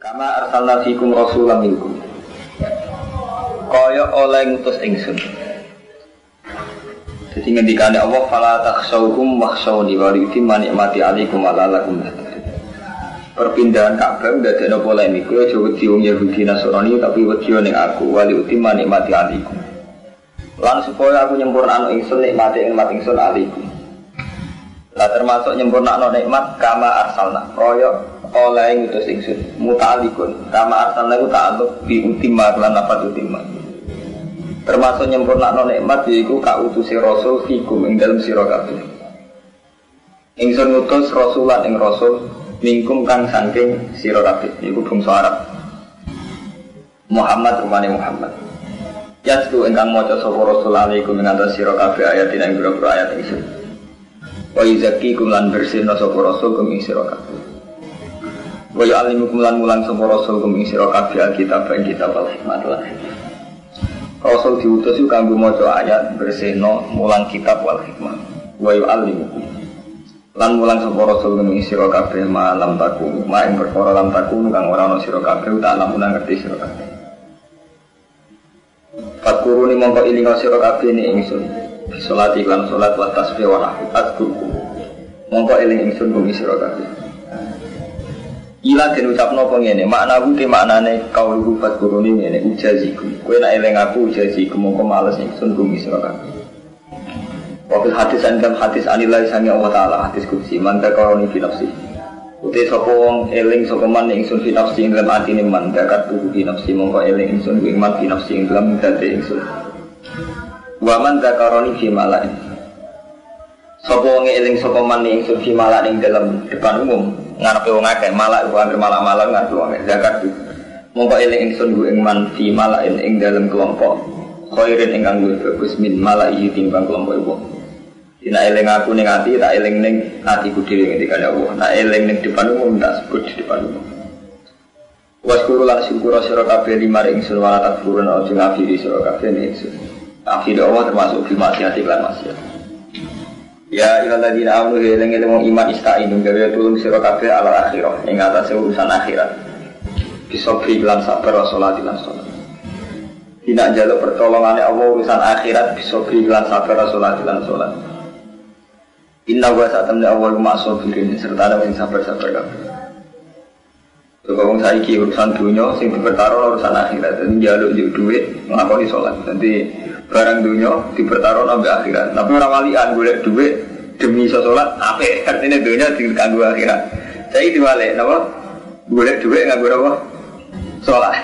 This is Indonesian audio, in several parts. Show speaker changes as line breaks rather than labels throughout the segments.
Kama arsalna fikum rasulan minkum. Kaya oleh ngutus ingsun. Jadi ngendikane Allah fala takhshawhum wakhshawni wa yutimma ni'mati 'alaikum wa la'allakum tahtadun. Perpindahan Ka'bah ndadekno polemik. Kowe aja wedi wong Yahudi Nasrani tapi wedi ning aku wa yutimma ni'mati 'alaikum. Lan supaya aku nyempurnakno ingsun nikmate ingsun 'alaikum. Lah termasuk nyempurnakno nikmat kama arsalna. Kaya oleh ngutus ingsun muta'alliqun kama arsalna ku ta'alluq bi utimma lan nafat utimma. Termasuk nyempurnakno nikmat yaiku kautusi rasul fikum ing dalem sira kabeh. Ingsun ngutus rasulan ing rasul minkum kang saking sira kabeh iku bangsa Arab. Muhammad rumane Muhammad. Yasku ingkang maca sapa rasul alaikum ing atas sira kabeh ayat ing boro ayat ingsun. Wa yuzakkikum lan bersihna sapa rasul kum ing sira kabeh. Wa ya'allimukum lan mulang sapa rasul kum ing sira kabeh kitab ing kitab al-hikmah lan Rasul diutus itu kanggo maca ayat bersihno mulang kitab wal hikmah. Wa yu'allimukum lan mulang sapa rasul ing sira kabeh malam taku ma ing perkara lam taku kang ora ana sira kabeh tak lamun ngerti sira kabeh. Fakuruni mongko ilinga sira kabeh ni ingsun. Salat lan salat wa tasbih wa tahmid. Mongko eling ingsun ing sira kabeh. Ila den ucapno apa ngene, makna ku te maknane kaulu fat kuruni ngene ujaziku. Kowe nek eling aku ujaziku mongko males ingsun bumi sira kabeh. Wa fil hadis dalam hadis anillah sange Allah taala hadis kursi man takaroni fi nafsi. Uti sapa wong eling sapa man ingsun fi nafsi ing dalam atine man dakat tuku fi nafsi mongko eling ingsun ing man fi nafsi ing dalam date ingsun. Wa man takaroni fi malain. Sapa wong eling sapa man ingsun fi malain ing dalam depan umum. Ngarepe wong akeh malak wong malak-malak ngarepe wong zakat. Mongko eling ingsun ku ing man fi malain ing dalem kelompok khairin ingkang luwih bagus min malai timbang kelompok wong. Dina eling aku ning ati tak eling ning atiku dhewe ngendikane Allah. Nak eling ning depan umum tak sebut di depan umum. Waskuru lan syukur sira kabeh limare ingsun wala takfurun aja ngafiri sira kabeh ning ingsun. Afir Allah termasuk fi maksiat lan maksiat. Ya ilaladina amanu eling-eling wong iman istainu gawe tulung sira kabeh ala akhirah ing atase urusan akhirat. Bisa lan sabar salat lan salat. Dina njaluk pertolongane Allah urusan akhirat bisa lan sabar salat lan salat. Inna wa sa'tamna awal ma'sabirin serta ada sing sabar-sabar kabeh. Wong saiki urusan dunya sing dipertaruh urusan akhirat dadi njaluk dhuwit nglakoni salat. Dadi barang dunia dipertaruh sampai akhirat. Tapi orang walian golek duit demi sholat, apa? Artinya dunia diganggu akhirat. Saya diwalik, apa? Golek duit nganggo apa? Sholat.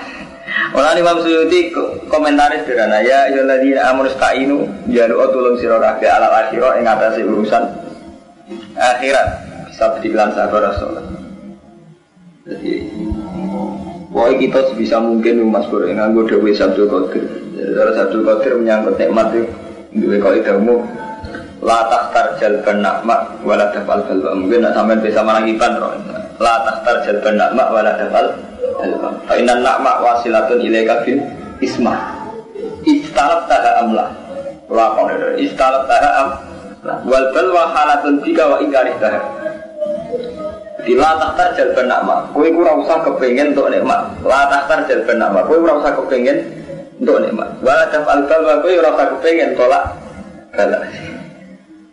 Orang Imam Suyuti komentaris sederhana ya ayyuhalladzina amanu ista'inu jaluk tulung sira kabeh alal akhirah ing atase urusan akhirat bisa dibilang sabar sholat. Jadi pokoknya kita sebisa mungkin Mas Bro nganggo dawuh Sabtu Qadir. Salah satu Qadir menyangkut nikmat itu duwe kaidah umum la tahtar jalban nikmat wala dafal balwa. Mungkin nak sampean bisa manakiban la tahtar jalban nikmat wala dafal balwa. Fa inna nikmat wasilatun ilaika bil ismah. Istalab taha amla. La qadar istalab taha am wal balwa halatun bika wa ingkarih taha. La tahtar jalban nikmat. Kowe ora usah kepengin untuk nikmat. La tahtar jalban nikmat. Kowe ora usah kepengin untuk nikmat. Wala dafal balwa kowe ora usah kepengin tolak bala.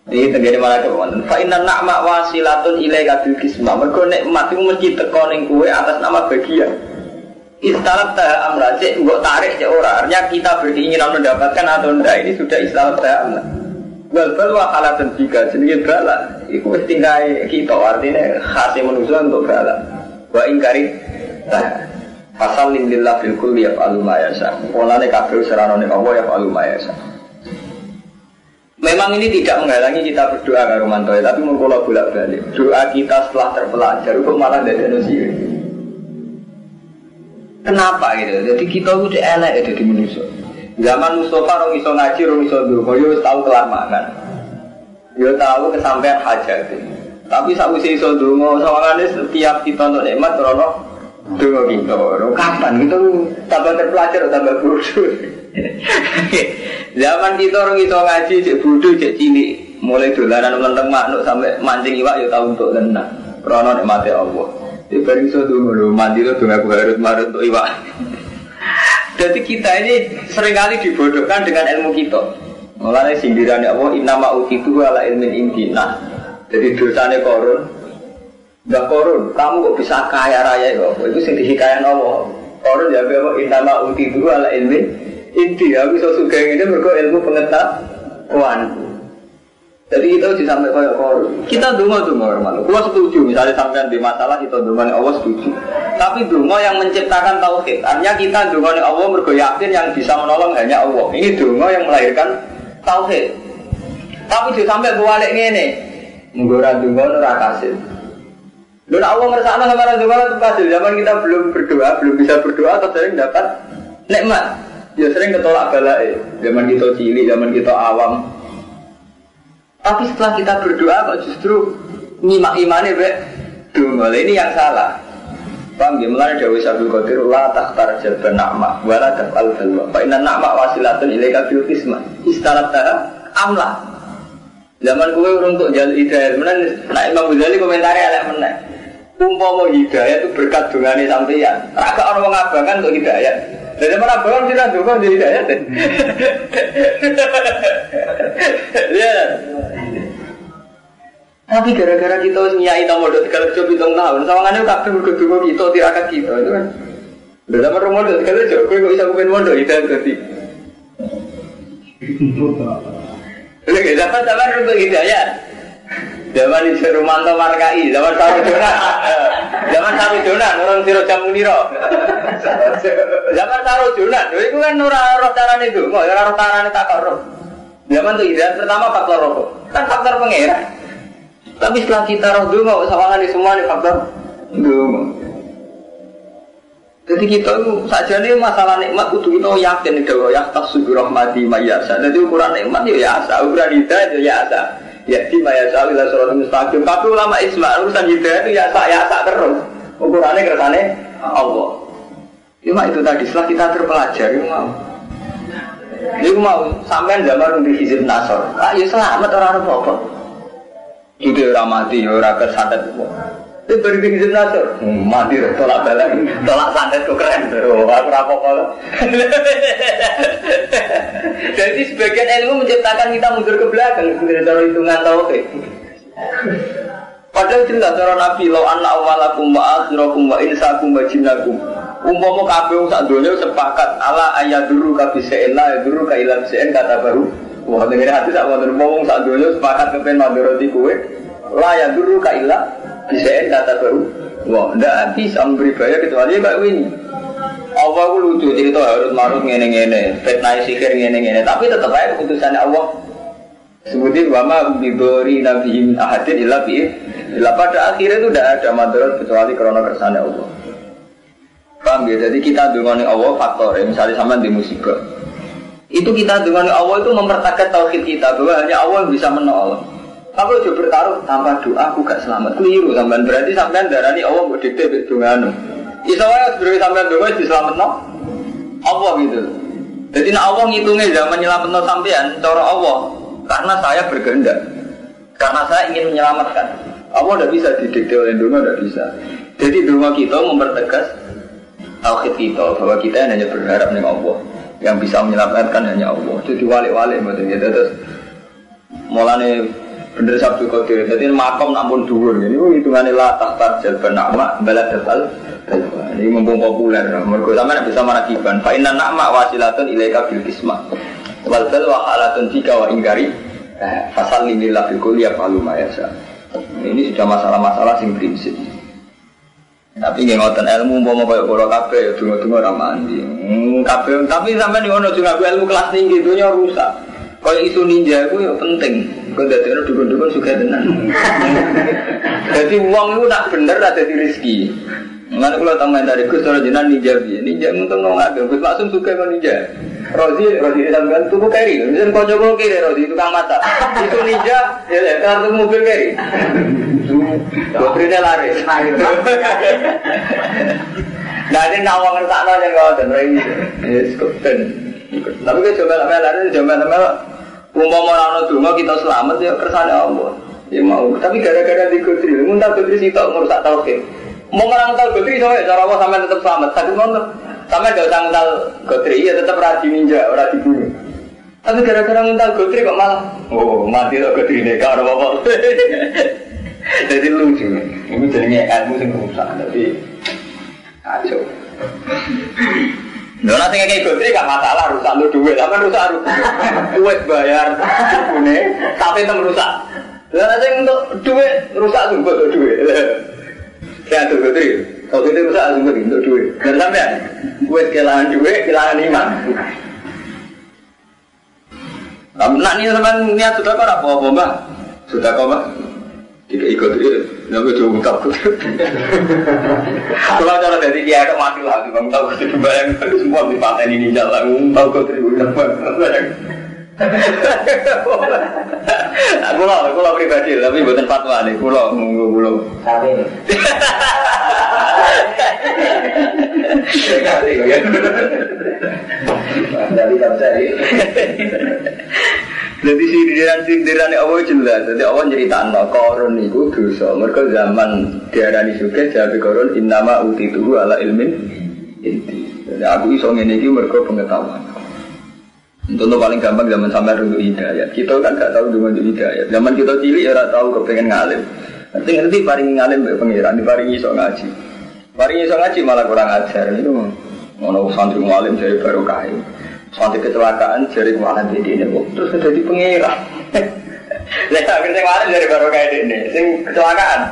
Iki terjadi malah kewan. Fa inna ni'ma wasilatun ilaika bil qismah. Mergo nikmat iku mesti teko ning kowe atas nama bagian. Istalab ta amra cek mbok tarik cek ora. Artinya kita beringinan mendapatkan atau enggak ini sudah istalab ta amra. Wal balwa halatun bika jenenge bala. Iku wis tinggal kita artinya khase manusia untuk bala. Wa ingkari ta fasallim lillah fil kulli yaf'alu ma yasha. Polane kabeh seranane Allah yaf'alu ma yasha. Memang ini tidak menghalangi kita berdoa ke Romanto, tapi mengkola bolak-balik. Doa kita setelah terpelajar itu malah tidak ada sih. Kenapa gitu? Jadi kita udah elek jadi manusia. Zaman Mustafa orang iso ngaji, orang iso dulu. Yo tahu kelar makan, yo tahu kesampaian hajat. Tapi saat usia iso dulu, soalnya setiap kita untuk nikmat terus dulu kita. Kapan kita tambah terpelajar, tambah bodoh. Zaman kita orang itu ngaji cek bodoh cek cilik mulai dolanan melenteng makhluk sampai mancing iwak ya tahu untuk tenang krono nikmate Allah Di bareng iso donga mandi lo donga aku harus marut untuk iwak. Jadi kita ini seringkali dibodohkan dengan ilmu kita. Mulane sindirane Allah innama utitu ala ilmin indina. Jadi dosane Korun. Enggak Korun, kamu kok bisa kaya raya kok. Itu sing dihikayan Allah. Korun ya apa innama utitu ala ilmin inti. Aku iso sugih ngene mergo ilmu pengetahuan. Jadi kita uji sampai kaya Korun. Kita donga-donga malu. Kulo setuju misalnya sampean di masalah kita dongane Allah setuju. Tapi donga yang menciptakan tauhid. Artinya kita dongane Allah mergo yakin yang bisa menolong hanya Allah. Ini donga yang melahirkan tauhid. Tapi juga sampai balik ngene. Menggo ora donga ora kasil. Lho nek Allah ngersakno sama ora donga itu kasil. Zaman kita belum berdoa, belum bisa berdoa atau sering dapat nikmat. Ya sering ketolak balae. Zaman kita cilik, zaman kita awam. Tapi setelah kita berdoa kok justru nyimak imane mek donga. Ini yang salah. Paham ya? Mulane dawuh Syaikhul Qadir la takhtar jalban na'ma wa la taf'al balwa. Fa inna na'ma wasilatun ilaika bil qismah. Istarata amla. Zaman kowe urung untuk jaluk hidayah, menan nek Imam Ghazali komentare elek meneh. Umpama hidayah itu berkat dongane sampeyan. Ora kok ana wong abangan untuk hidayah. Lah zaman abangan sira donga di hidayah. Ya. Tapi gara-gara kita nyai tamu dot kalau coba hitung tahun, sawangannya tak berdua kita tirakat kita itu kan. Udah sama rumah dot kalau coba, kau bisa bukan modal itu nanti. Lagi zaman untuk hidayah. Zaman di Serumanto Markai, zaman Sarujonan, orang Sirojam Muniro. Zaman Sarujonan, itu kan roh taran itu, mau roh taran tak roh. Zaman itu hidayah pertama faktor roh, kan faktor pengira. Tapi setelah kita roh donga, sawangan di semua di faktor donga. Jadi kita itu saja nih masalah nikmat kudu kita yakin bahwa yahtas rahmati mayasa. Jadi ukuran nikmat ya asa, ukuran hidayah ya asa. Ya di mayasa ila suratul mustaqim. Tapi ulama Islam urusan hidayah itu ya asa terus. Ukurannya kersane Allah. Cuma itu tadi setelah kita terpelajar itu mau sampean zaman di hizib nasor. Ah ya selamat orang apa-apa. Itu orang mati, orang kesantet. Itu beri hizib nasor. Mati tolak balik, tolak santet itu keren. Aku rapok. Jadi sebagian ilmu menciptakan kita mundur ke belakang dari cara hitungan tauhid. Padahal jelas cara Nabi law anna awwalakum wa akhirakum wa insakum wa jinnakum. Umpama kabeh wong sak donya sepakat ala ayaduru kabisa'in la yaduru ka ila bisain kata baru. Wah ngene hati sak wonten wong sak donya sepakat kepen mandoroti kowe la yaduru ka ila bisain kata baru. Wah ndak bisa memberi bayar kecuali Mbak Wini. Allah ku lucu cerita harus marut ngene-ngene, fitnah sihir ngene-ngene, tapi tetap aja keputusannya Allah. Sebutin wama bidori nabi ahadin illa bi. Pada akhirnya itu tidak ada madarat kecuali karena kersane Allah. Paham ya? Jadi kita dungane Allah faktor, misalnya sama di musibah. Itu kita dungane Allah itu mempertegas tauhid kita bahwa hanya Allah yang bisa menolong. Kalau coba bertaruh tanpa doa aku gak selamat, keliru sampean, berarti sampean darani Allah mbok dikte mbek dongane. Iso wae sebenarnya sampean donga diselametno Allah gitu. Jadi nek Allah ngitungnya zaman nyelametno sampean cara Allah karena saya berkehendak. Karena saya ingin menyelamatkan. Allah tidak bisa didikte oleh donga, tidak bisa. Jadi donga kita mempertegas tauhid kita bahwa kita hanya berharap dengan Allah. Yang bisa menyelamatkan hanya Allah. Jadi walik-walik macam itu. Terus mulane bener Sabtu Qadir. Jadi makom nampun dhuwur. Ini hitungannya la tahtar jalban na'ma balad dal. Ini mumpung populer. Mergo sampeyan bisa marakiban. Fa inna na'ma wasilatun ilaika bil qismah. Wal bal wa halatun fika wa ingkari. Fasal lillah bil kulli yaqalu ma yasha. Ini sudah masalah-masalah sing prinsip. Tapi nggih ngoten ilmu umpama kaya kula kabeh ya donga-donga ora mandi. Kabeh tapi sampeyan yo ono juga ilmu kelas tinggi dunya rusak. Kaya isu ninja itu ya penting. Kok dadekno dukun-dukun sugih tenan. Dadi wong iku nak bener ra dadi rezeki. Ngene kula tambahin dari Gus ora jenengan ninja piye? Ninja untung wong ageng, Gus langsung sugih kok ninja. Rozi sampean tuku keri. Mesen kanca-kanca kiri Rozi tukang mata. Itu ninja ya kartu mobil keri. Baterainya laris. Nah ini nawang ngertakno yang ngoten rene. Wis keben. Tapi kalau coba lari, umpama orang donga kita selamat ya kersane Allah. Ya mau. Tapi gara-gara dikutri, muntah dikutri sitok merusak tauhid. Mau orang tahu Godri soalnya cara apa sampai tetap selamat. Satu motor sampai gak usah mental Godri ya tetap radi ninja, radi dibunuh. Tapi gara-gara mental Godri kok malah mati loh Godri ini kau apa? Jadi lucu. Ini jadinya ilmu yang rusak tapi kacau. Nah, nanti kayak Godri gak masalah rusak lu duit, tapi rusak duit bayar ini tapi tem rusak. Dan nanti untuk duit rusak tuh buat duit. Saya tuh Godri, kalau Godri rusak tuh untuk duit. Dan sampai gue kehilangan duit, kehilangan iman. Nak ni sama niat sudah kau apa mbak? Sudah kau mbak? Tidak ikut dia, nak jauh tak tu. Kalau cara dari dia ada mati lah, bang tahu tu bayang semua di pantai ini jalan, tahu kau terima Aku lah pribadi, tapi bukan fatwa ni, pulau. Sabi. Dari kamsari. Jadi sindiran Allah jelas. Jadi Allah ceritakan Korun itu dosa. Mereka zaman diarani sugih jabe Korun innama utituhu ala ilmin inti. Jadi aku iso ngene iki mergo pengetahuan. Contoh paling gampang zaman sampai untuk hidayat. Kita kan gak tahu dengan hidayat. Zaman kita cilik ora tahu kepengen ngalim. Ngerti paling ngalim mbek pangeran, diparingi iso ngaji. Paringi iso ngaji malah kurang ajar. Itu ngono santri ngalim dari barokah. Santri kecelakaan dari malah ini terus jadi pangeran. Lah akhirnya malah dari barokah ini. Sing kecelakaan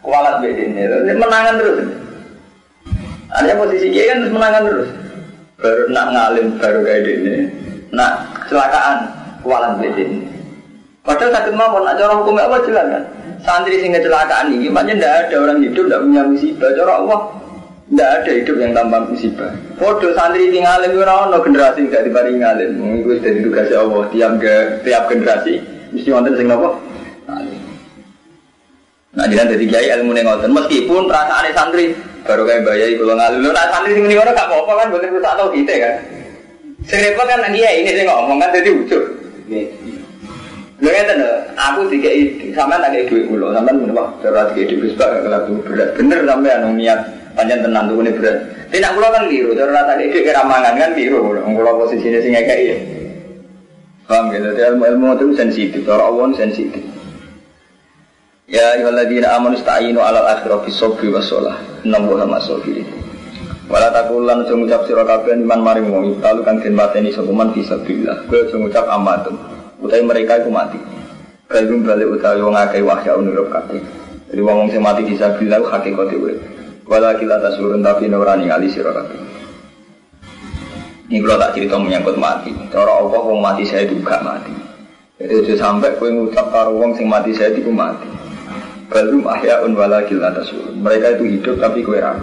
kualat ini. Menangan terus. Ada posisi dia kan terus menangan terus. Baru nak ngalim barokah ini. Nak kecelakaan kualan bedin. Padahal sakit mawon, nak cara hukum Allah jelas kan. Santri sing kecelakaan ini, makanya tidak ada orang hidup tidak punya musibah. Cara Allah tidak ada hidup yang tanpa musibah. Foto santri sing ngalim ora ono generasi tidak diparingi ngalim. Iku dari tugas Allah tiap generasi mesti wonten sing napa? Ngalim. Nah, jenengan dadi kiai ilmu ning ngoten meskipun perasaane santri baru kayak bayai kula ngalim. Lho nak santri sing ngene gak apa-apa kan mboten rusak tau kita kan. Sing repot kan dia ini sing ngomong kan dadi ujug. Nggih. Lha ngeten lho, aku dikeki sampean tak kei dhuwit kula, sampean menapa ora dikeki dhuwit sebab kelaku berat. Bener sampean niat pancen tenan tukune berat. Tapi nak kula kan liru, ora tak kei dhuwit kira mangan kan liru. Kula posisine sing ngekeki ya. Paham ya, dadi ilmu itu sensitif, ora awon sensitif. Ya ayyuhalladzina amanu ista'inu 'alal akhirati bis-sabri was-shalah. Innallaha ma'as-sabirin. Wala taqulan aja ngucap sira kabeh iman maring wong kalu kang den mateni sapa man fisabilillah. Kowe aja ngucap amatum. Utawi mereka iku mati. Kalung balik utawi wong akeh wahya unuruk kabeh. Jadi wong sing mati fisabilillah hakikate urip. Wala kila tasurun tapi ora ningali sira kabeh. Ini kalau tak cerita menyangkut mati. Cara Allah wong mati saya juga mati. Jadi aja sampai kowe ngucap karo wong sing mati saya iku mati. Kalung ahyaun wala kila tasurun. Mereka itu hidup tapi kowe ra.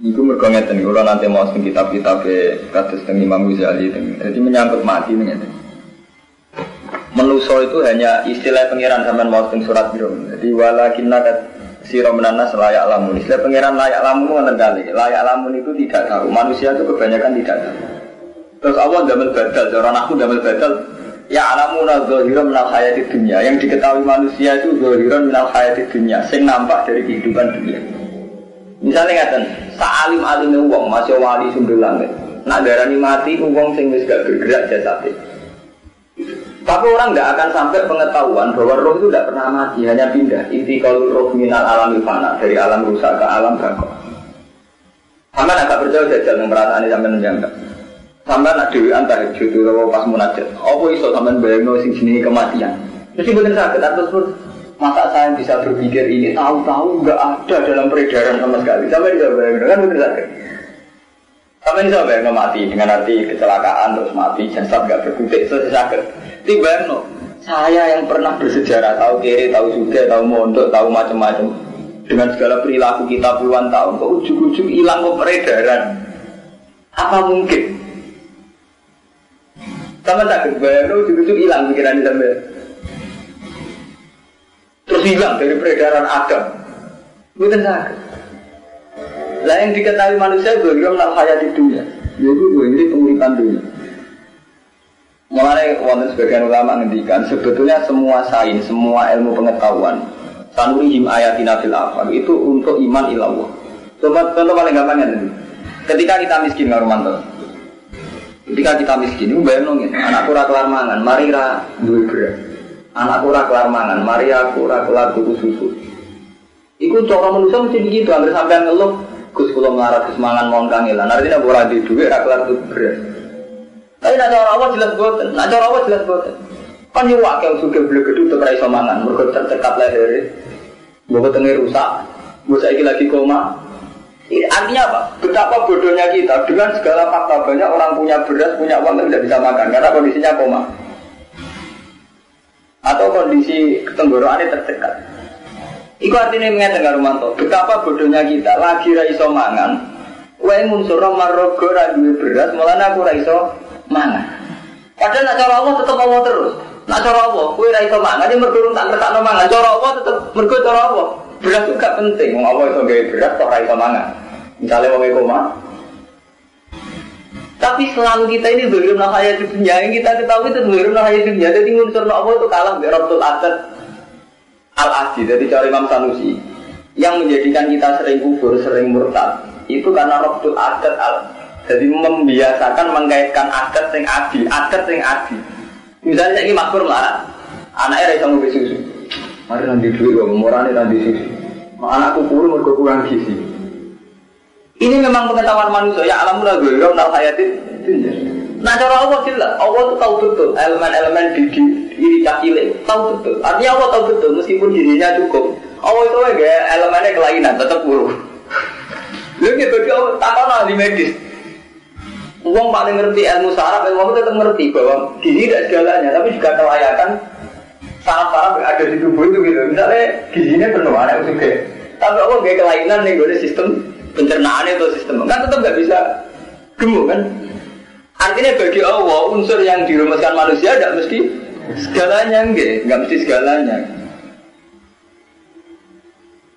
Iku mergo ngeten kula nanti mau sing kitab-kitab kados teng Imam Ghazali jadi menyangkut mati ngeten. Manusa itu hanya istilah pangeran sampean mau teng surat biro. Jadi walakinna sira menanas layak lamun. Istilah pangeran layak lamun ngoten kali. Layak lamun itu tidak tahu. Manusia itu kebanyakan tidak tahu. Terus Allah damel badal, orang aku damel badal ya alamuna zahiran minal hayatid dunya. Yang diketahui manusia itu zahiran minal hayatid dunya, sing nampak dari kehidupan dunia. Misalnya ngaten, sa'alim-alimnya uang, masih wali sumber langit. Nak darani mati, uang sing wis gak bergerak jasate. Tapi orang tidak akan sampai pengetahuan bahwa roh itu tidak pernah mati, hanya pindah. Intiqalul roh minal alamil fana, dari alam rusak ke alam bako. Sampai agak percaya jajal yang perasaan ini sampai menjangkau. Sampai nak dewi antah jutu pas munajat. Apa iso sampai bayangno sing jenenge kematian. Mesti bener sakit terus. Masa saya bisa berpikir ini, tahu-tahu nggak ada dalam peredaran sama sekali. Sampai bisa bayangkan, kan benar sakit. Sampai bisa bayangkan mati dengan arti kecelakaan terus mati, jasad nggak berkutik, selesai sakit. Tiba no, saya yang pernah bersejarah, tahu kiri, tahu juga, tahu mondok, tahu macam-macam, dengan segala perilaku kita puluhan tahun, kok ujung-ujung hilang kok peredaran? Apa mungkin? Sampai sakit bayangkan ujung-ujung hilang pikiran sampai. Terus hilang dari peredaran Adam. Bukan sakit. Lah yang diketahui manusia itu menal hayat di dunia. Yaitu ini penguripan dunia. Mulai wonten sebagian ulama ngendikan sebetulnya semua sains, semua ilmu pengetahuan Sanurihim ayatina fil afaq itu untuk iman ilallah. Contoh paling gampangnya tadi. Ketika kita miskin karo mantu. Ketika kita miskin, itu bayang nongin. Anakku ora kelar mangan, mari ra duwe beras. Anakku ora kelar mangan, mari aku ora kelar tuku susu. Iku cara manusia mesti begitu, hampir sampean ngeluh, Gus kula melarat Gus mangan mon kangelan. Artinya ora di duwe ra kelar tuku beras. Tapi nak cara Allah jelas boten, nak cara Allah jelas boten. Kan yo wakil sugih blegedhu tek ra iso mangan, mergo tercekat lehere. Mbok tenge rusak. Mbok saiki lagi koma. Artinya apa? Betapa bodohnya kita dengan segala fakta banyak orang punya beras, punya uang tapi tidak bisa makan karena kondisinya koma atau kondisi tenggorokannya tercekat. Itu artinya mengatakan karo manto. Betapa bodohnya kita lagi ra iso mangan, wae munsura marrogo ra duwe beras, malah aku ra iso mangan. Padahal nak cara Allah tetap Allah terus. Nak cara Allah, kowe ra iso mangan, iki mergo tak ngertakno mangan. Cara Allah tetap mergo cara Allah. Beras itu gak penting, wong Allah iso gawe beras kok ora iso mangan. Misalnya wong koma. Tapi selalu kita ini zalim nak hayat dunia, yang kita ketahui itu zalim nak hayat dunia. Jadi unsur Allah itu kalah dari Rabbul Adat Al-Adi. Jadi cara Imam Sanusi yang menjadikan kita sering kufur, sering murtad itu karena Rabbul Adat jadi membiasakan mengkaitkan adat sing adi, Misalnya ini makmur melarat, anaknya ra iso ngombe susu. Mari nanti duit kok murane nanti susu. Anakku kurang mergo kurang gizi. Ini memang pengetahuan manusia ya alamul ghaibi nal hayatin dunya. Nah cara Allah jelas, Allah itu tahu betul elemen-elemen di diri cilik, tahu betul. Artinya Allah tahu betul meskipun dirinya cukup. Allah itu enggak elemennya kelainan tetap buruk. Lha iki bagi Allah takon ahli medis. Uang paling ngerti ilmu saraf, ilmu itu tetap ngerti bahwa gizi tidak segalanya, tapi juga kelayakan saraf-saraf yang ada di tubuh itu gitu. Misalnya gizinya penuh, anak juga. Tapi Allah nggak kelainan nih, gue sistem pencernaan itu sistem kan tetap nggak bisa gemuk kan. Artinya bagi Allah unsur yang dirumuskan manusia tidak mesti segalanya, nggak mesti segalanya.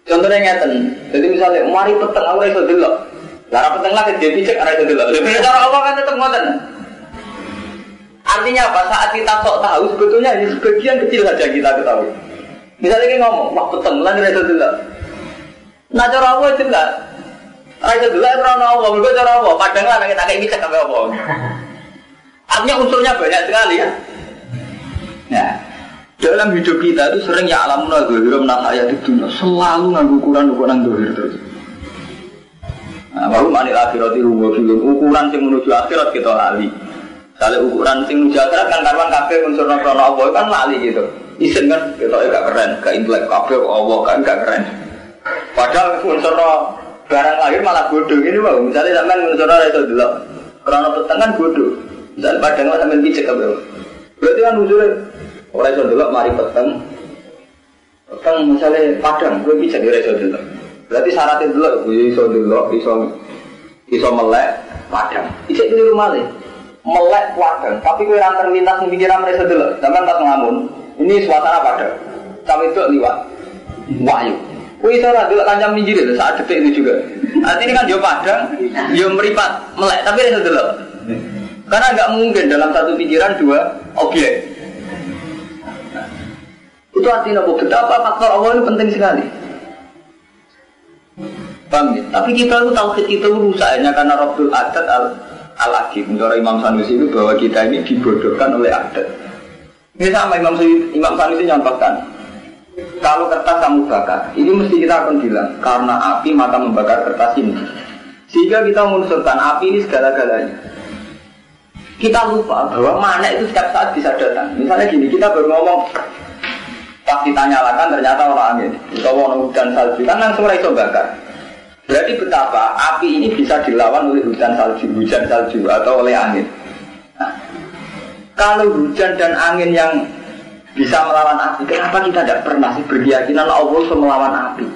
Contohnya ngeten, jadi misalnya mari peteng aku iso delok. Lara peteng lah dia picek ora iso delok. Cara Allah kan tetap ngoten. Artinya apa? Saat kita sok tahu sebetulnya ini sebagian kecil saja kita ketahui. Misalnya kita ngomong, wah peteng lah ora iso delok. Nah cara Allah jelas. Ora iso delok ora ono Allah, mergo cara Allah padang lah kita kayak picek kabeh apa. Artinya unsurnya banyak sekali ya. Nah, dalam hidup kita itu sering ya alamuna zahira min al-hayati dunya, selalu nganggo ukuran zahir terus. Nah, baru manil akhirati ruwa film ukuran sing menuju akhirat kita lali. Kalau ukuran sing menuju akhirat kan karuan kabeh unsur krono Allah kan lali gitu. Isen kan ketoke gak keren, gak intelek kabeh Allah kan gak keren. Padahal unsur barang lahir malah bodoh ini Pak. Misalnya sampean unsur ora iso delok. Krono peteng kan bodoh. Misal padang sampean picek kabeh. Berarti kan unsur ora iso delok mari peteng. Peteng misalnya padang kowe picek ora iso delok. Berarti syaratnya delok iso delok, iso melek padang. Isik keliru malih. Melek padang, tapi kowe ra terlintas ning pikiran ora iso delok. Sampeyan tak ngamun. Ini suasana padang. Sampe itu liwat. Wahyu. Kowe iso ora delok kancam minjir itu saat detik itu juga. Artinya kan yo padang, yo meripat, melek tapi ora iso delok. Karena enggak mungkin dalam satu pikiran dua objek. Itu artinya betapa faktor Allah ini penting sekali. Paham ya? Tapi kita itu tauhid kita rusaknya karena Rabbul Adat al-Aqib. Menurut Imam Sanusi itu bahwa kita ini dibodohkan oleh adat. Ini sama Imam Sanusi nyampaikan. Kalau kertas kamu bakar, ini mesti kita akan bilang karena api maka membakar kertas ini. Sehingga kita menunjukkan api ini segala-galanya. Kita lupa bahwa mana itu setiap saat bisa datang. Misalnya gini, kita baru ngomong pas kita nyalakan ternyata orang angin. Kita mau hujan salju kan langsung iso bakar. Berarti betapa api ini bisa dilawan oleh hujan salju atau oleh angin. Nah, kalau hujan dan angin yang bisa melawan api, kenapa kita tidak pernah sih berkeyakinan Allah bisa melawan api?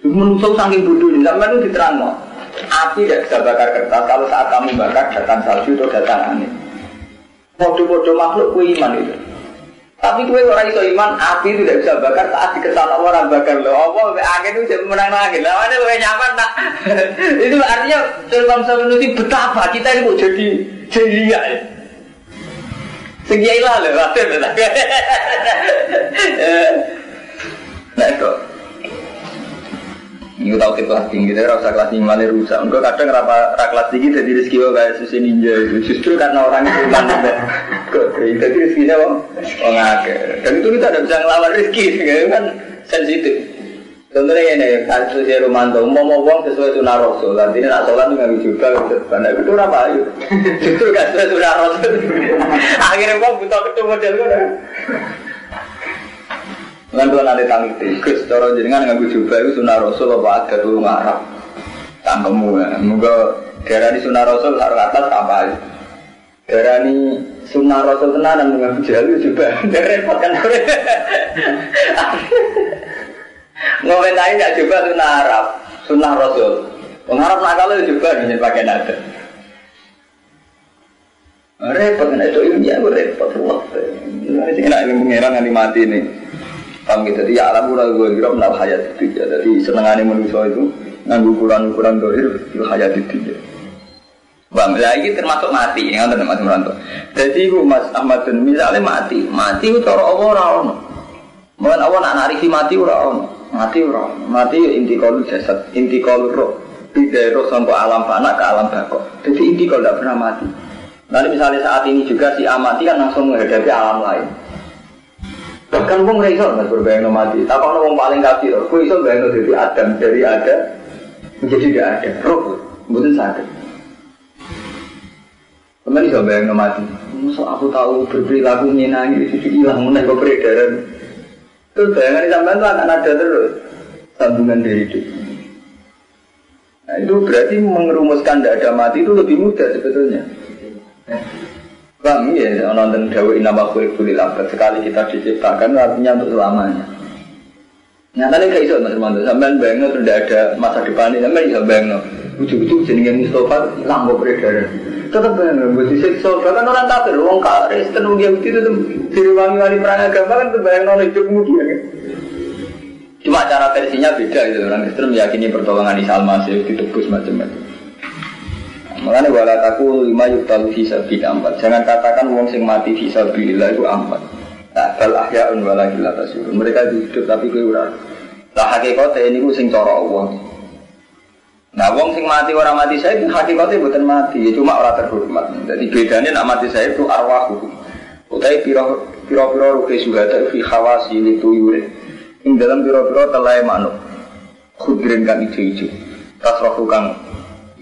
Menusuk saking bodoh ini, sampai itu diterang. Api tidak bisa bakar kertas, kalau saat kamu bakar datang salju atau datang angin. Bodoh-bodoh makhluk ku iman itu. Tapi kue orang iso iman, api itu tidak bisa bakar saat dikesan orang bakar loh. Allah angin itu jadi menang angin. Lawannya kue nyaman nak. Itu artinya dalam semenuti betapa kita ini mau jadi liar. Segiailah loh, waduh. Nah kok. Ini tahu ke kelas tinggi, kita rasa kelas tinggi malah rusak. Enggak kadang kenapa kelas tinggi jadi rezeki kayak susi ninja itu. Justru karena orang itu mandek. Jadi rezekinya ngake. Dan itu kita tidak bisa ngelawan rezeki, kan sensitif. Contohnya ini, kasus si Romanto, mau uang sesuai sunnah Rasul. Artinya nak sholat itu nggak juga, benar itu apa? Justru nggak sesuai sunnah Rasul. Akhirnya uang butuh ketemu model itu. Dengan tuan nanti tanggung tikus, cara jenengan nganggo jubah itu sunnah Rasul apa ada tulung Arab. Tangkemu ya, moga daerah di sunnah Rasul harus atas apa? Daerah ini sunnah Rasul tenan nganggo jalur jubah, repot kan? Ngomentari nggak jubah sunnah Arab, sunnah Rasul. Pengarap nak kalau jubah nih pakai nada. Repot kan itu ilmiah repot loh. Ini enak ilmu pengiran yang mati nih. Kami jadi ya alam udah gue kira menal hayat itu ya. Jadi senengannya manusia itu nganggu ukuran dohir itu hayat itu ya. Bang, ya ini termasuk mati, yang ada Mas Meranto. Jadi Mas Ahmad bin misalnya mati itu cara Allah orang. Mohon Allah nak narifi mati orang. Mati inti kalau jasad, inti kalau roh, tidak roh sampai alam fana ke alam bakok. Jadi inti kalau tidak pernah mati. Nanti misalnya saat ini juga si amati kan langsung menghadapi alam lain. Bahkan wong iso Mas berbayang mati. Tak ono wong paling kafir. Ku iso bayang dari Adam dari ada menjadi tidak ada. Roh mboten saged. Kemana iso bayang mati. Mosok aku tahu berperilaku nyenangi itu hilang meneh kok peredaran. Terus bayangan sampean itu akan ada terus sambungan dari itu. Nah, itu berarti mengerumuskan tidak ada mati itu lebih mudah sebetulnya. Bang, ya, nonton Dawa Inama Kulil Abad. Sekali kita diciptakan, artinya untuk selamanya. Nyatanya kayak iso, Mas Hermanto. Sampai bayangnya tidak ada masa depan ini. Sampai bisa bayangnya. Ujung-ujung jenengnya Mustafa, hilang kok peredaran. Tetap bayangnya, buat disiksa. Bahkan orang kafir, orang karis, tenung dia begitu tuh. Diriwangi-wangi perang agama kan terbayang hidup kemudian. Cuma cara versinya beda gitu. Orang Kristen meyakini pertolongan Isa Al-Masih ditebus macam-macam. Makanya wala taku lima yuktalu fisabilillah ampat. Jangan katakan wong sing mati fisabilillah itu ampat. Tak bal ahyaun wala gila tasyurun. Mereka itu hidup tapi kowe ora. Lah hakikate niku sing cara Allah. Nah wong sing mati ora mati saya itu hakikate mboten mati, ya cuma ora terhormat. Jadi bedane nak mati saya itu arwah. Utai pira-pira ruhe suhada fi khawasi lituyure. Ing dalam pira-pira telai manuk. Khudrin kang ijo-ijo. Tasrafu kang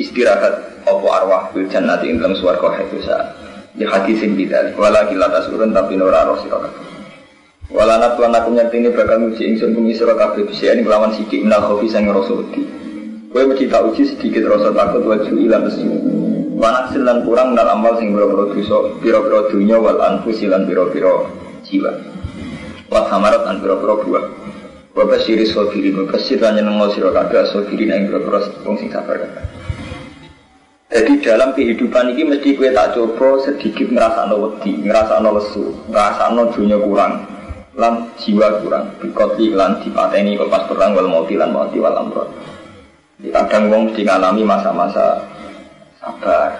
istirahat apa arwah bil jannati ing dalam swarga itu saat di hadis sing bidal wala gila tasurun tapi ora ro sira kabeh wala natuan aku nyertine bakal uji ingsun kumi sira kabeh bisa ini kelawan sithik minal khofi sang rasa wedi kowe mesti tak uji sedikit rasa takut waju ilang mesti wanak silan kurang dal amal sing boro-boro dosa pira-pira dunya wal anfus lan pira-pira jiwa wa thamarat an pira-pira buah bapak siri sofiri bapak sirane nang sira kabeh sofiri nang pira-pira wong sing sabar kabeh. Jadi dalam kehidupan ini mesti gue tak coba sedikit ngerasakno wedi, ngerasakno lesu, ngerasakno dunia kurang, lan jiwa kurang, bikotli lan dipateni pas perang wal mauti lan mauti wal amrod. Kadang wong mesti ngalami masa-masa sabar.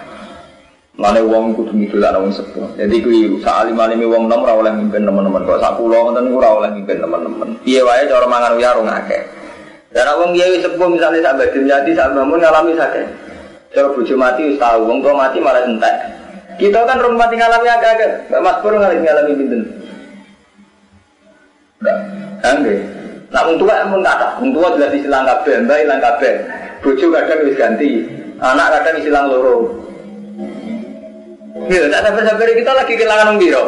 Mane wong kudu midolan wong sepuh. Jadi kuwi sak alim-alime wong nom ora oleh mimpin teman-teman. Kok sak kula ngoten niku ora oleh mimpin teman-teman. Piye wae cara mangan uyah rong akeh. Dan wong kiai sepuh misale sak badhe nyati sak bangun ngalami sakit. Kalau bojo mati wis tahu, wong kok mati malah entek. Kita kan rong mati ngalami agak-agak. Mbak Mas Pur ngalami pinten? Enggak. Nggih. Nak wong tuwa mun kathah, wong tuwa jelas isilang kabeh, mbah ilang kabeh. Bojo kadang wis ganti, anak kadang isilang loro. Ya, tak sabar-sabar kita lagi kehilangan wong piro.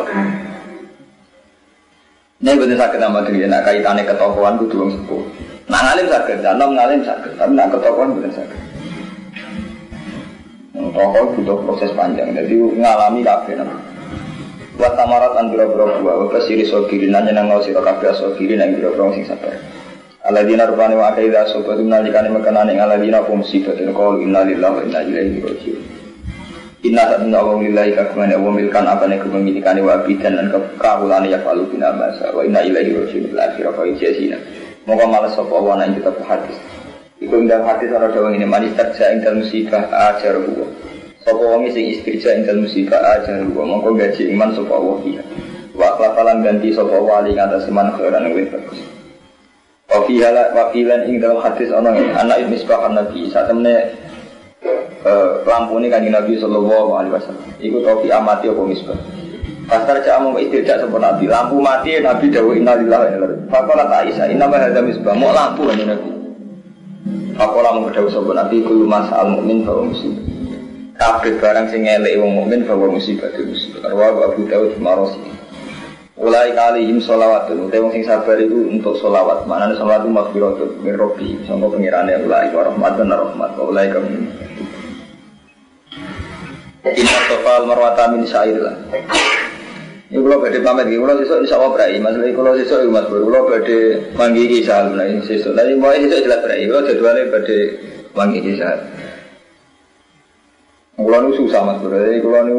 Nek boten saged nama dhewe nek kaitane ketokohan kudu wong sepuh. Nak ngalim saged, nom ngalim saged, tapi nak ketokohan boten saged. Tokoh butuh proses panjang, jadi ngalami kabeh nama. Buat tamarat an biro-biro buah, wabah siri sogirin, nanya nang ngau siro kabeh sogirin, nang biro-biro sing sabar. Aladina rupani wa akaidah sobatum nalikani makanan yang aladina musibah dan qalu inna lillahi wa inna ilaihi raji'un. Inna satuna wa lillahi kakumani wa milkan abane kepemilikani wa abidan dan kekawulani yakwalu bina masa wa inna ilaihi raji'un al-akhirah wa ijazina. Moga malas sopa wana yang kita berhadis. Iku dalam hati orang dawang ini manis terja ingkal musibah ajar huwa. Sopo wangi sing istirja ingkal musibah ajar huwa. Mongko gaji iman sopo Allah iya. Wa kelapalan ganti sopo wali ngata seman khairan win bagus. Wakilan ing dalam hadis ana anak misbah Nabi saat temene lampu ini kanjeng Nabi sallallahu alaihi wasallam. Iku tau amati apa misbah. Pasar jamu istidak sapa Nabi. Lampu mati Nabi dawuh innalillahi wa inna ilaihi raji'un. Faqala Aisyah inna ma hadza misbah. Mau lampu kanjeng Nabi. Faqala mung dawuh sapa Nabi kullu mas'al mukmin fa musibah. Kabeh barang sing elek wong mukmin fa musibah musibah. Rawahu Abu Dawud Marosi. Ulai kalihim sholawatun. Utai wong sing sabar itu untuk sholawat. Maknane sholawat itu maghfiratun min rabbi. Sangka pengirane ulai wa rahmatun rahmat. Ulai kami. Inna tofal marwata min syairlah. Ini kalau badai pamit, kalau sesuk insya Allah berai. Masalah kalau sesuk mas bro, kalau badai manggi kisah, nah ini sesuk. Nanti mau sesuk jelas berai. Kalau jadwalnya badai manggi kisah. Kalau ini susah mas bro. Jadi kalau ini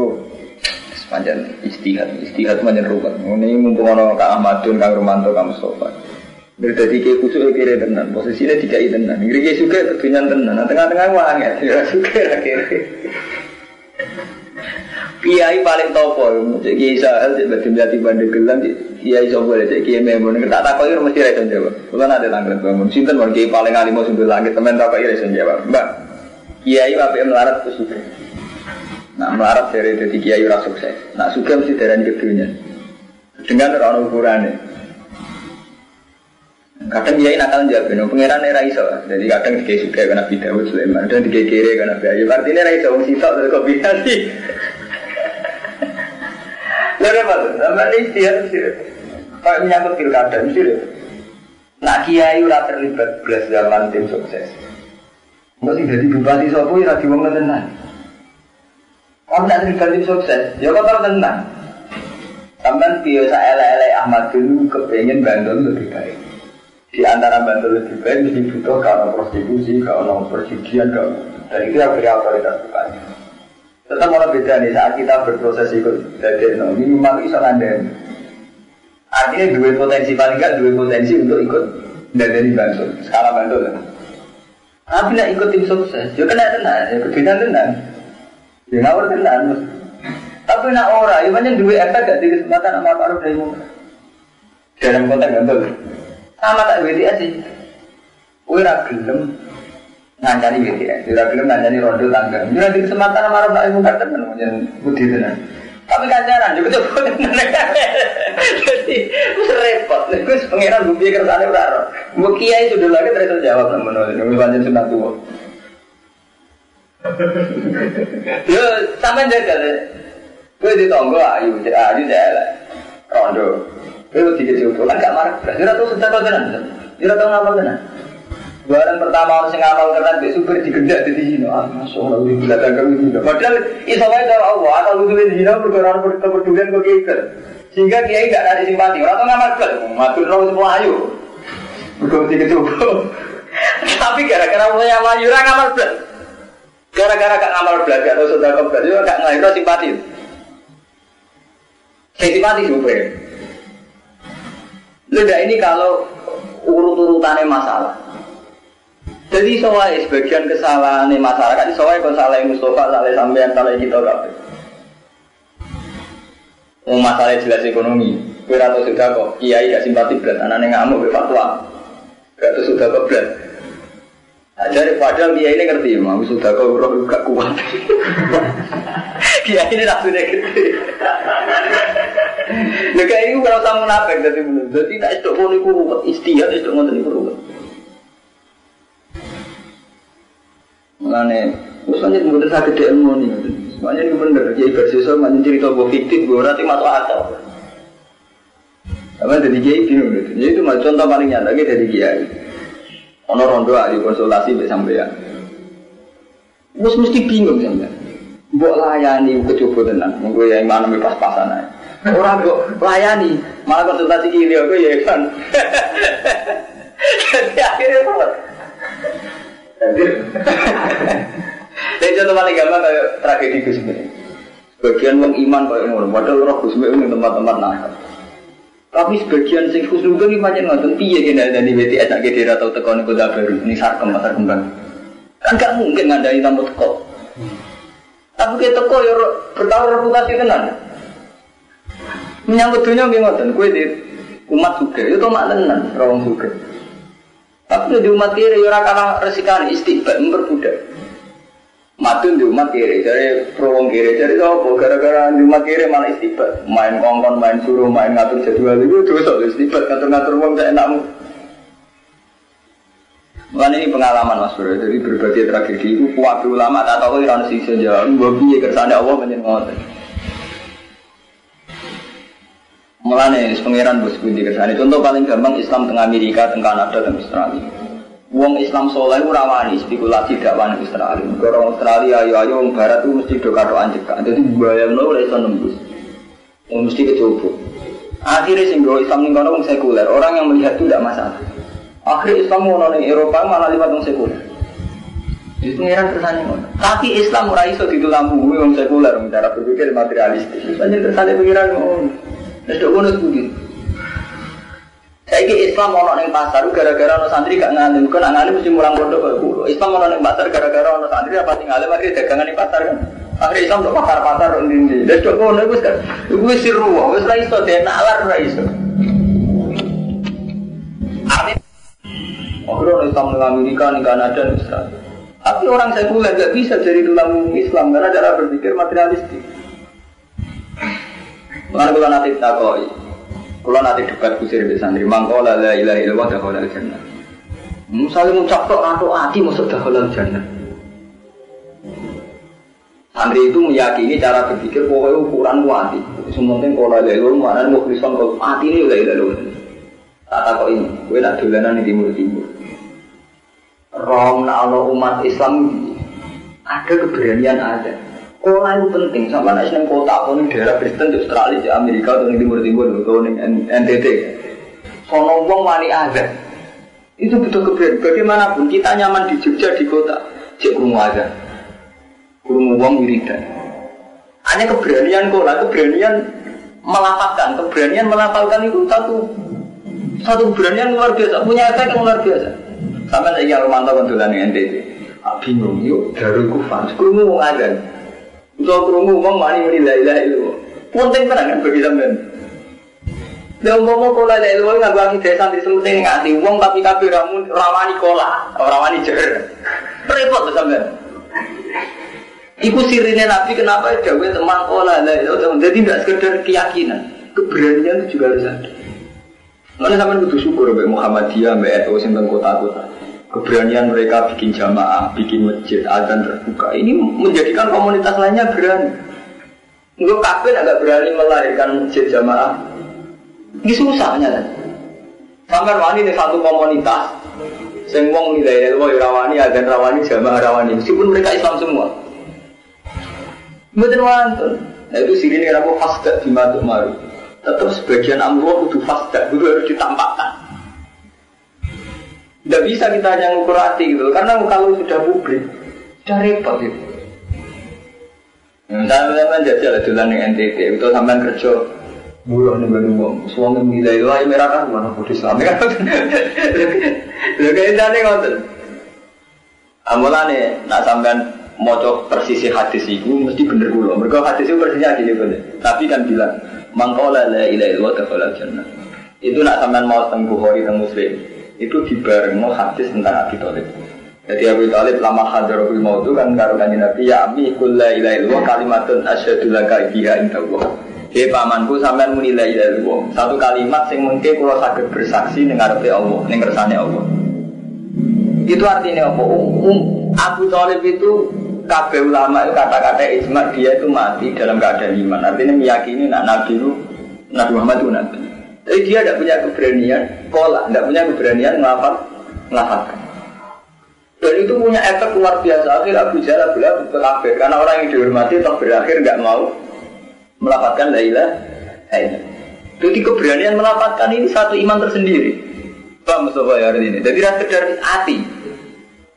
sepanjang istihad sepanjang rumah. Ini mumpung orang Kak Ahmadun, Kang Romanto, Kang Mustafa. Berdadi ke kusuk kiri tenan, posisinya tiga tenan. Ngiri suka ketunyan tenan. Tengah-tengah wang ya, tidak suka akhirnya. Kiai paling topo, cek Kiai Sahal, cek Badim Jati Bandegelang, Kiai Sombol, cek Kiai Memon. Tak takoi mesti reson jawab. Kalau ada tanggal bangun, sinten mon Kiai paling alim sumber langit, teman takoi reson jawab. Mbak, Kiai apa melarat terus suka. Nah melarat dari Kiai ora sukses. Nah suka mesti darani kedunya. Dengan orang ukurannya. Kadang Kiai nakal jawab, pengiran era iso. Jadi kadang Kiai suka karena Nabi Dawud Sulaiman, dan Kiai kiri karena Nabi Ayub. Artinya era iso wong sitok dari kombinasi. Lalu apa tu? Nampak ni istihad mesti. Kalau menyangkut pilkada mesti. Nak Kiai ora terlibat belas zaman tim sukses. Mesti jadi bupati sopo ora diwong tenan. Kalau nak terlibat tim sukses, ya kok tahu tenang. Sampai biasa elek-elek Ahmad dulu kepengen Bantul lebih baik. Di antara Bantul lebih baik mesti butuh kalau prostitusi, kalau perjudian, kalau dan itu yang beri otoritas bukannya. Tetap orang beda nih saat kita berproses ikut dari minimal bisa ngandeng. Artinya dua potensi paling enggak dua potensi untuk ikut dari Bantul, skala Bantul. Tapi nak ikut tim sukses, juga kena tenang, ya kebetulan tenang, ya ngawur tenang. Tapi nak orang, ya banyak dua efek gak di kesempatan sama Pak Aruf dari muka. Dalam konteks Bantul, sama tak BTS sih. Gue ragelem ngancani BTS, ragelem ngancani rondo tangga. Jadi di kesempatan sama Aruf dari muka teman, macam budi tenang. Tapi kancaran juga coba tenang. Jadi repot. Gue pengiran bukti kersane beraro. Gue Kiai sudah lagi terus jawab teman-teman. Gue panjang sunat tua. Yo, sampai jaga deh. Gue di tonggo ayu jalan rondo. Gue tiga juta kan gak marah. Dia tahu sudah kau tenan. Dia tahu ngapal tenan. Barang pertama orang sing ngapal tenan be super digendak di sini. Ah, masyaallah di belakang kami itu. Padahal iso wae cara Allah atau lugu di sini perkara kepedulian kok kiai. Sehingga kiai gak ada simpati. Ora tau ngamal bel. Matur nuwun semua ayu. Gue tiga juta. Tapi gara-gara mulai ayu ora ngamal bel. Gara-gara gak ngamal bel atau sudah kebel yo gak ngelahirno simpati. Simpati super. Leda ini kalau urut-urutannya masalah. Jadi soalnya sebagian kesalahan masyarakat, soalnya kalau salah Mustafa, salah sampean, salah kita kabeh. Masalah jelas ekonomi. Kowe ora tau sudah kok kiai gak simpati berat, anane ngamuk be fatwa. Gak tau sudah kok berat. Jadi padahal kiai ini ngerti, mau sudah kok roh gak kuat. Kiai ini nafsunya gede. Lega ini kalau sama munafik jadi belum. Jadi tak itu boleh kurut istihad itu ngoten niku kurut. Mulane usahane mboten saged ilmu nih. Semuanya itu bener. Kiai bersisa macam cerita bahwa fiktif berarti masuk akal. Apa dari kiai bingung gitu. Jadi itu contoh paling nyata dari kiai. Ono rondo di konsultasi mbek sampean. Mesti bingung sampean. Mbok layani kecoba tenan. Monggo ya iman pas-pasan ae. Ora kok layani, malah konsultasi kiri aku ya kan. Jadi akhirnya apa? Jadi contoh paling gampang kayak tragedi Gusmi. Sebagian orang iman kayak ngono, padahal roh Gusmi ini tempat-tempat nakal. Tapi sebagian sing khusnudon iki pancen ngoten piye kendali BTS nek dhewe atau tekan kota baru ini sarkem pasar kembang. Kan gak mungkin ngandani tanpa teko. Tapi ke teko ya bertaruh reputasi tenan. Menyambut dunia nggih ngoten, kowe di umat juga, itu mak tenan, rawang juga. Tapi di umat kiri orang kalah resikan istiqbal memperbudak. Matun di umat kiri, dari prowong kiri, dari apa? Gara-gara di umat kiri malah istiqbal, main kongkon, main suruh, main ngatur jadwal itu dosa istiqbal, ngatur-ngatur uang saya enakmu. Makanya ini pengalaman Mas Bro, dari berbagai tragedi itu kuat ulama tak tahu iran siksa jawab, babi kersane Allah menyengat. Mulane pengiran bos pundi kersane. Contoh paling gampang Islam tengah Amerika, tengah Kanada, tengah Australia. Wong Islam soleh ora wani spekulasi dakwah ning Australia. Negara Australia ayo wong barat itu mesti do katokan cekak. Dadi bayangno ora iso nembus. Mesti kecoba. Akhirnya sing go Islam ning kono wong sekuler, orang yang melihat itu tidak masalah. Akhirnya Islam ngono ning Eropa malah liwat wong sekuler. Jadi pengiran kersane ngono. Tapi Islam ora iso ditulampui wong sekuler cara berpikir materialistis. Panjen kersane pengiran ngono. Wis do ngono kuwi. Saiki Islam ono ning pasar gara-gara ono santri gak ngalim, kok nak ngalim mesti mulang pondok kok kulo. Islam ono ning pasar gara-gara ono santri apa tinggal ngalim akhirnya dagangan ning pasar kan. Akhirnya Islam kok pasar-pasar ndi-ndi. Wis do ngono wis kan. Iku wis siru, wis ra iso denalar ra iso. Akhirnya Islam ning Amerika, ning Kanada, ning Australia. Tapi orang sekuler gak bisa jadi dalam Islam karena cara berpikir materialistik. Mulane kula nate takoki. Kula nate debat kusir mbek santri, mangko la ilaha illallah dakhalal jannah. Misale ngucap tok antuk ati masuk dakhalal jannah. Santri itu meyakini cara berpikir pokoknya ukuran hati. Sementing kalau la ilaha illallah maknane mukhlison kok atine la ilaha illallah. Tak takoki, kowe nak dolanan ning timur-timur. Rom nak ana umat Islam ada keberanian ada. Kola itu penting, sama nak seneng kota pun daerah Kristen di Australia, di Amerika, atau di timur-timur, atau di NTT. Sono wong wani ada. Itu butuh keberanian. Bagaimanapun kita nyaman di Jogja di kota, cek kurungu ada, kurungu wong wiridan. Hanya keberanian kola, keberanian melafalkan itu satu keberanian luar biasa, punya efek yang luar biasa. Sama saya yang Romanto kondolan di NTT, bingung, yuk darul kufan, kurungu wong ada. Untuk kerungu uang mani la ilaha illallah. Penting tenan kan bagi sampean. Lah umpama kola la ilaha illallah nganggo akidah santri sementing ngati wong tapi kabeh rawani kola, ora wani jer. Repot to sampean. Iku sirine Nabi kenapa dawuh teman kola la ilaha illallah. Jadi tidak sekedar keyakinan, keberanian itu juga harus ada. Mana sampean kudu syukur mbek Muhammadiyah, mbek NU sing teng kota-kota. Keberanian mereka bikin jamaah, bikin masjid, azan terbuka. Ini menjadikan komunitas lainnya berani. Untuk kafir agak berani melahirkan masjid jamaah. Ini susahnya. Sampai wani ini satu komunitas. Sing wong nilai rawani, azan rawani, jamaah rawani. Meskipun mereka Islam semua. Mboten wonten. Nah itu sirine kenapa fasda di Matuk Maru. Tetap sebagian amruh kudu fasda, kudu harus ditampakkan. Tidak bisa kita hanya ngukur hati gitu, karena kalau sudah publik, sudah repot gitu. Sampai jajal jalan dengan NTT, itu sampai kerja bulan nih baru ngomong, suami nilai lah merah kan mana putih Islam kan? Lo kayak tadi ngotot. Amulane, nak sampai mocok persisi hadis itu mesti bener dulu. Mereka hadis itu persisnya gini bener. Tapi kan bilang, mangkola la ilaha illallah dakhalal jannah. Itu nak sampai mau teng Bukhari teng Muslim. Itu dibarengno hadis tentang Abi Thalib. Jadi Abi Thalib lama hadarul maut itu kan karo kanjeng Nabi ya ami kul la ilaha illallah kalimatun asyhadu laka biha indallah. He pamanku sampean muni la ilaha illallah. Satu kalimat sing mengke kula saged bersaksi ning ngarepe Allah, ning kersane Allah. Itu artinya apa? Abu Thalib itu kabeh ulama itu kata-kata ijma dia itu mati dalam keadaan iman. Artinya meyakini Nabi itu Nabi Muhammad itu Nabi. Tapi dia tidak punya keberanian kola, tidak punya keberanian melafalkan. Dan itu punya efek luar biasa. Akhirnya Abu Jahal bilang kafir karena orang yang dihormati toh berakhir tidak mau melafalkan la ilaha illallah. Jadi keberanian melafalkan ini satu iman tersendiri. Paham Mustafa ya hari ini. Jadi tidak sekedar hati.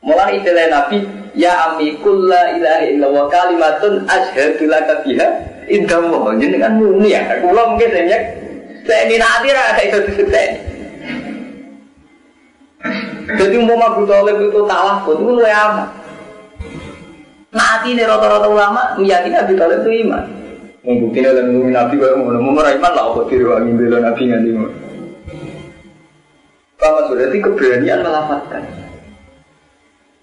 Mulai istilah Nabi ya amikul la ilaha illallah kalimatun asyhadu laka biha indallah. Jadi kan muni ya. Kalau mungkin saya ini nanti ada itu disebut. Jadi mau Abu Thalib itu talah pun itu mulai amat. Nanti ini rata-rata ulama meyakini Abu Thalib itu iman. Membuktikan dalam Nabi bahwa mau iman lah apa diri wangi bela Nabi nanti. Paham berarti keberanian melafatkan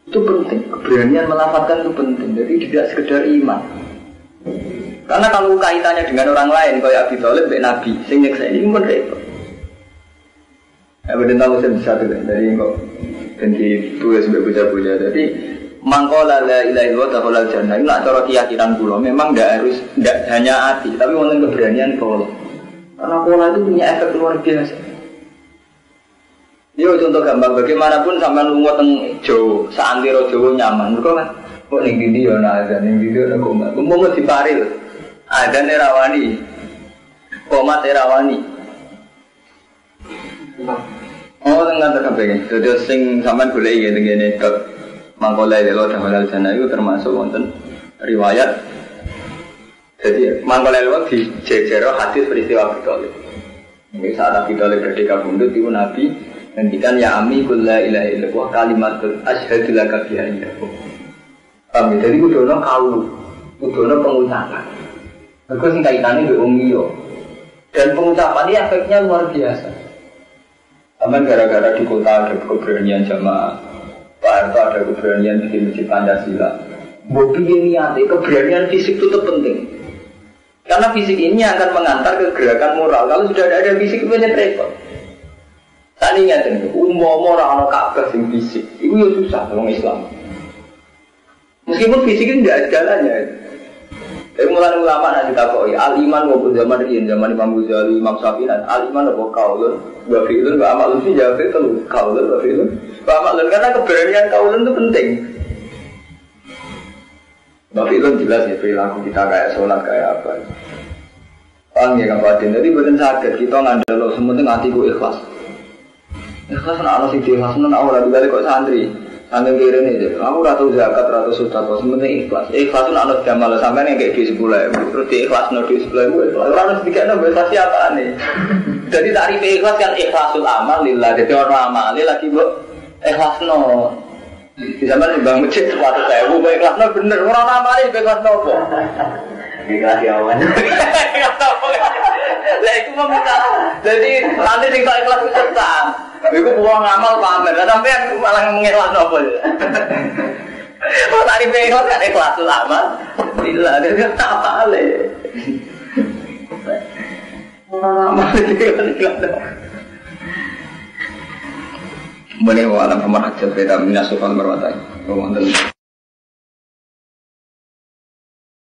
itu penting, keberanian melafatkan itu penting. Jadi tidak sekedar iman. Karena kalau kaitannya dengan orang lain, kayak Abi Thalib, Nabi, sing nyeksa ini pun repot. Benar tahu saya bisa tuh, dari kok ganti tulis sebagai bocah-bocah. Jadi mangkola la ilaha illallah dakhalal jannah. Ini cara keyakinan kula. Memang tidak hanya hati, tapi wonten keberanian kula. Karena kula itu punya efek luar biasa. Yo contoh gampang, bagaimanapun sampean lunga teng Jawa, saantira Jawa nyaman. Mergo kan kok ning ndi yo ana azan, ning ndi ana komat. Umpama diparil. Azan rawani. Komat rawani. Oh, tengah terkabeh. Dadi sing sampean golek iki ngene ke mangkola lelo dakhalal jannah itu termasuk wonten riwayat. Jadi mangkola lelo dijejero hadis peristiwa Abi. Ini saat Abi Thalib berada kabundut itu Nabi ngendikan ya ami qul la ilaha illallah kalimatul asyhadu laka biha illallah. Paham ya? Jadi kudono kaulu, kudono pengucapan. Mergo sing kaitane mbek wong liya. Dan pengucapan ini efeknya luar biasa. Aman gara-gara di kota ada keberanian jamaah. Pak Harto ada keberanian bikin masjid Pancasila. Mbok piye niate keberanian fisik itu penting. Karena fisik ini akan mengantar ke gerakan moral. Kalau sudah ada fisik itu banyak repot. Tak ingat ini, umum orang Ka'bah sing fisik, itu ya susah orang Islam. Meskipun fisik itu tidak ada jalannya. Tapi mulai ulama nak ditakoi, al-iman wabun zaman ini, zaman Imam Ghazali, Imam Syafi'i, al-iman wabun kaulun, wafilun, wa amalun fi jawab itu kaulun, wafilun, wa amalun. Karena keberanian kaulun itu penting. Wafilun jelas ya, perilaku kita kayak sholat, kayak apa. Paham ya kabupaten, jadi bukan sakit, kita ngandalo, sementing hatiku ikhlas. Ikhlas nak sing ikhlas nang ora dibalik kok santri. Santri kirene aja. Aku ora tau zakat, ora tau sedekah, sementing ikhlas. Ikhlas nak gamal sampean yang kayak di 10.000. Terus diikhlasno di 10.000. Ora harus dikene ikhlas siapaane. Jadi tarif ikhlas kan ikhlasul amal lillah. Jadi ora amale lagi mbok ikhlasno. Di sampean timbang masjid 100.000 mbok ikhlasno bener. Ora amale ikhlasno apa? Ikhlas ya awan. Lah iku meminta. Jadi nanti sing tak ikhlas sesat. Iku buang amal pamer, sampean malah mengikhlas nopo ya. Oh tadi ikhlas kan ikhlasul amal. Bila dia tak pale. Amal itu kan ikhlas. Boleh walam pemerhatian beda minasufal marwatai.